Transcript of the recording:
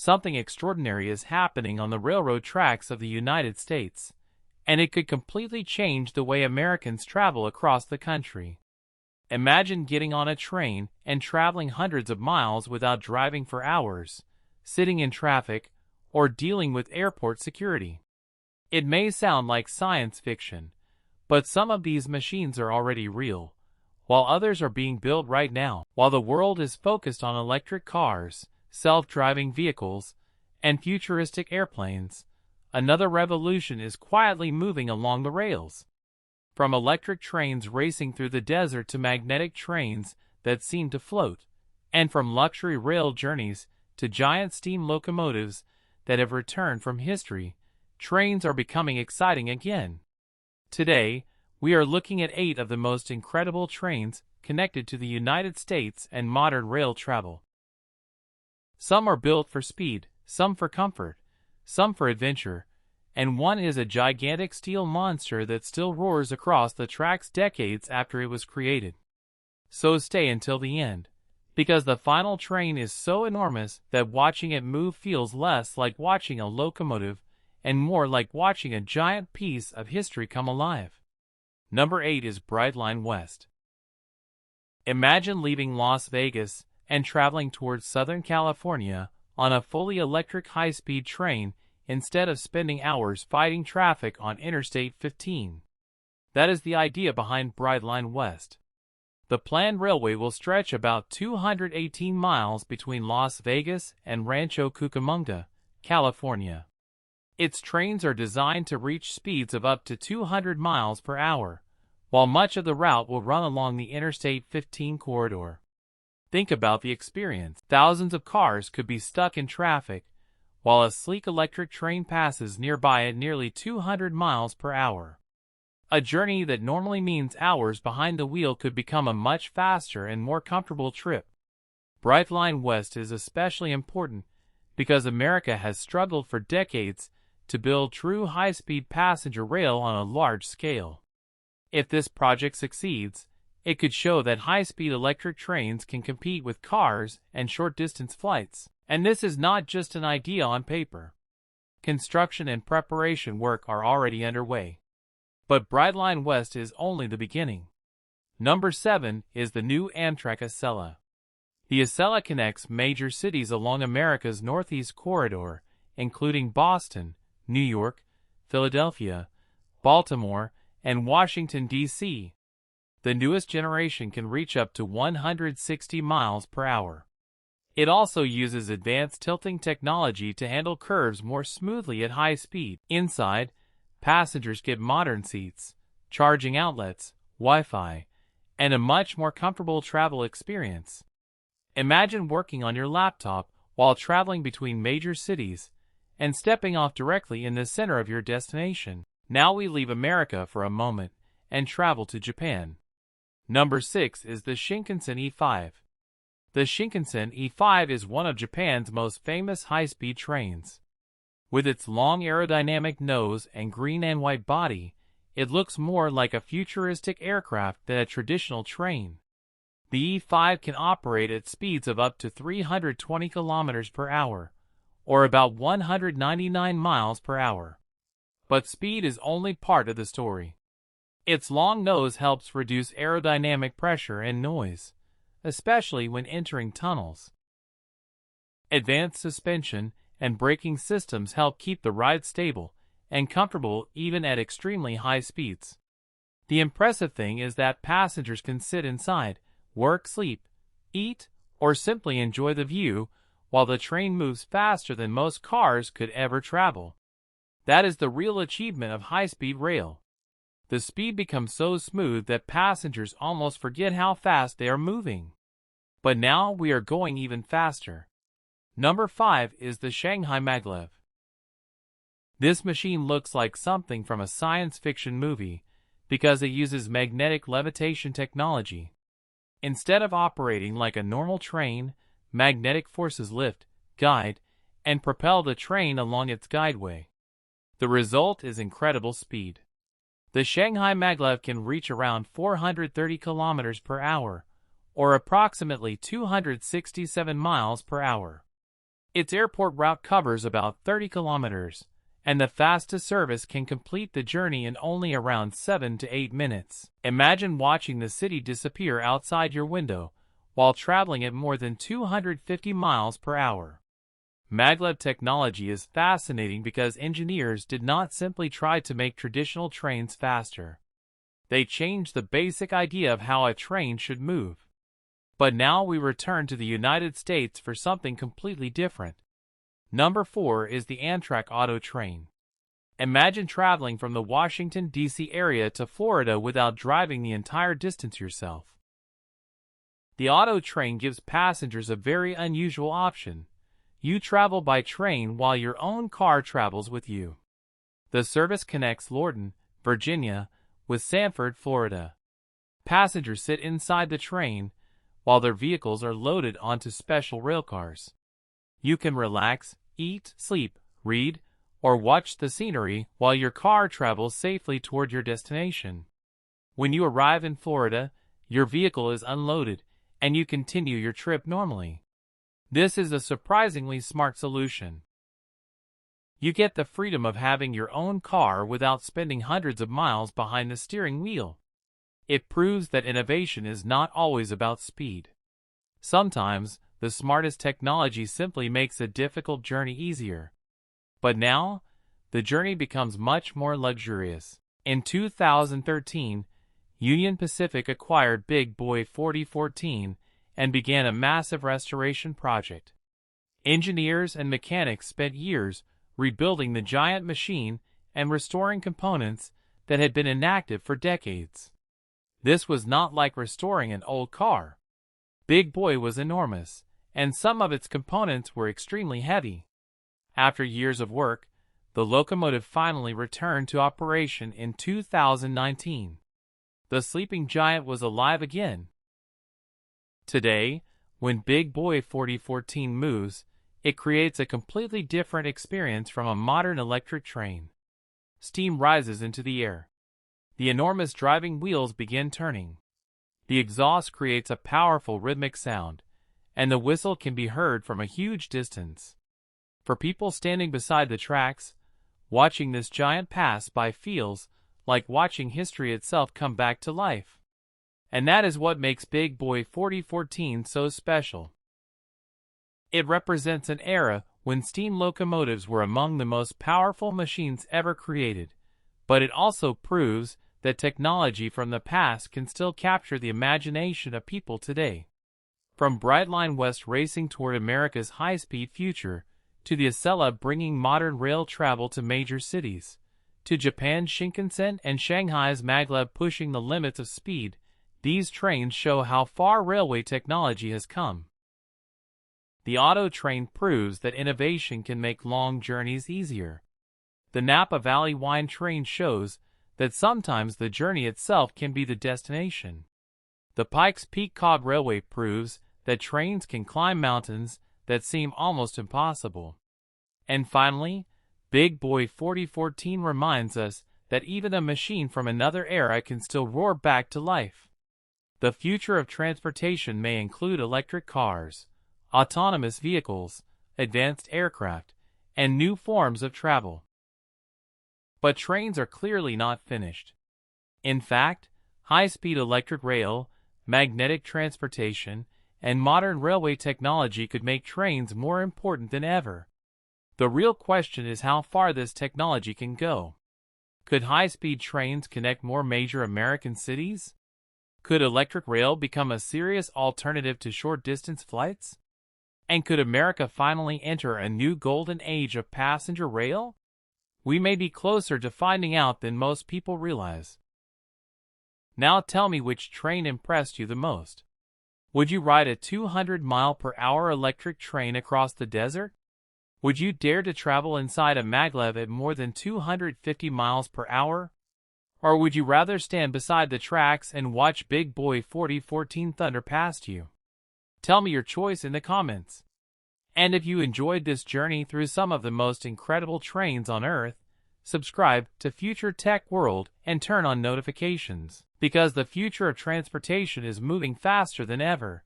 something extraordinary is happening on the railroad tracks of the United States, and it could completely change the way Americans travel across the country. Imagine getting on a train and traveling hundreds of miles without driving for hours, sitting in traffic, or dealing with airport security. It may sound like science fiction, but some of these machines are already real, while others are being built right now. While the world is focused on electric cars, self-driving vehicles, and futuristic airplanes, another revolution is quietly moving along the rails. From electric trains racing through the desert to magnetic trains that seem to float, and from luxury rail journeys to giant steam locomotives that have returned from history, trains are becoming exciting again. Today, we are looking at 8 of the most incredible trains connected to the United States and modern rail travel. Some are built for speed, some for comfort, some for adventure, and one is a gigantic steel monster that still roars across the tracks decades after it was created. So stay until the end, because the final train is so enormous that watching it move feels less like watching a locomotive and more like watching a giant piece of history come alive. Number 8 is Brightline West. Imagine leaving Las Vegas and traveling towards Southern California on a fully electric high-speed train instead of spending hours fighting traffic on Interstate 15. That is the idea behind Brightline West. The planned railway will stretch about 218 miles between Las Vegas and Rancho Cucamonga, California. Its trains are designed to reach speeds of up to 200 miles per hour, while much of the route will run along the Interstate 15 corridor. Think about the experience. Thousands of cars could be stuck in traffic, while a sleek electric train passes nearby at nearly 200 miles per hour. A journey that normally means hours behind the wheel could become a much faster and more comfortable trip. Brightline West is especially important because America has struggled for decades to build true high-speed passenger rail on a large scale. If this project succeeds, it could show that high-speed electric trains can compete with cars and short-distance flights. And this is not just an idea on paper. Construction and preparation work are already underway. But Brightline West is only the beginning. Number 7 is the new Amtrak Acela. The Acela connects major cities along America's Northeast Corridor, including Boston, New York, Philadelphia, Baltimore, and Washington, D.C. The newest generation can reach up to 160 miles per hour. It also uses advanced tilting technology to handle curves more smoothly at high speed. Inside, passengers get modern seats, charging outlets, Wi-Fi, and a much more comfortable travel experience. Imagine working on your laptop while traveling between major cities and stepping off directly in the center of your destination. Now we leave America for a moment and travel to Japan. Number 6 is the Shinkansen E5. The Shinkansen E5 is one of Japan's most famous high-speed trains. With its long aerodynamic nose and green and white body, it looks more like a futuristic aircraft than a traditional train. The E5 can operate at speeds of up to 320 kilometers per hour, or about 199 miles per hour. But speed is only part of the story. Its long nose helps reduce aerodynamic pressure and noise, especially when entering tunnels. Advanced suspension and braking systems help keep the ride stable and comfortable even at extremely high speeds. The impressive thing is that passengers can sit inside, work, sleep, eat, or simply enjoy the view while the train moves faster than most cars could ever travel. That is the real achievement of high-speed rail. The speed becomes so smooth that passengers almost forget how fast they are moving. But now we are going even faster. Number 5 is the Shanghai Maglev. This machine looks like something from a science fiction movie because it uses magnetic levitation technology. Instead of operating like a normal train, magnetic forces lift, guide, and propel the train along its guideway. The result is incredible speed. The Shanghai Maglev can reach around 430 kilometers per hour, or approximately 267 miles per hour. Its airport route covers about 30 kilometers, and the fastest service can complete the journey in only around 7 to 8 minutes. Imagine watching the city disappear outside your window while traveling at more than 250 miles per hour. Maglev technology is fascinating because engineers did not simply try to make traditional trains faster. They changed the basic idea of how a train should move. But now we return to the United States for something completely different. Number 4 is the Amtrak Auto Train. Imagine traveling from the Washington, D.C. area to Florida without driving the entire distance yourself. The Auto Train gives passengers a very unusual option. You travel by train while your own car travels with you. The service connects Lorton, Virginia, with Sanford, Florida. Passengers sit inside the train, while their vehicles are loaded onto special railcars. You can relax, eat, sleep, read, or watch the scenery while your car travels safely toward your destination. When you arrive in Florida, your vehicle is unloaded, and you continue your trip normally. This is a surprisingly smart solution. You get the freedom of having your own car without spending hundreds of miles behind the steering wheel. It proves that innovation is not always about speed. Sometimes, the smartest technology simply makes a difficult journey easier. But now, the journey becomes much more luxurious. In 2013, Union Pacific acquired Big Boy 4014 and began a massive restoration project. Engineers and mechanics spent years rebuilding the giant machine and restoring components that had been inactive for decades. This was not like restoring an old car. Big Boy was enormous, and some of its components were extremely heavy. After years of work, the locomotive finally returned to operation in 2019. The sleeping giant was alive again. Today, when Big Boy 4014 moves, it creates a completely different experience from a modern electric train. Steam rises into the air. The enormous driving wheels begin turning. The exhaust creates a powerful rhythmic sound, and the whistle can be heard from a huge distance. For people standing beside the tracks, watching this giant pass by feels like watching history itself come back to life. And that is what makes Big Boy 4014 so special. It represents an era when steam locomotives were among the most powerful machines ever created, but it also proves that technology from the past can still capture the imagination of people today. From Brightline West racing toward America's high-speed future, to the Acela bringing modern rail travel to major cities, to Japan's Shinkansen and Shanghai's Maglev pushing the limits of speed, these trains show how far railway technology has come. The Auto Train proves that innovation can make long journeys easier. The Napa Valley Wine Train shows that sometimes the journey itself can be the destination. The Pikes Peak Cog Railway proves that trains can climb mountains that seem almost impossible. And finally, Big Boy 4014 reminds us that even a machine from another era can still roar back to life. The future of transportation may include electric cars, autonomous vehicles, advanced aircraft, and new forms of travel. But trains are clearly not finished. In fact, high-speed electric rail, magnetic transportation, and modern railway technology could make trains more important than ever. The real question is how far this technology can go. Could high-speed trains connect more major American cities? Could electric rail become a serious alternative to short-distance flights? And could America finally enter a new golden age of passenger rail? We may be closer to finding out than most people realize. Now tell me which train impressed you the most. Would you ride a 200-mile-per-hour electric train across the desert? Would you dare to travel inside a maglev at more than 250 miles per hour? Or would you rather stand beside the tracks and watch Big Boy 4014 thunder past you? Tell me your choice in the comments. And if you enjoyed this journey through some of the most incredible trains on Earth, subscribe to Future Tech World and turn on notifications, because the future of transportation is moving faster than ever.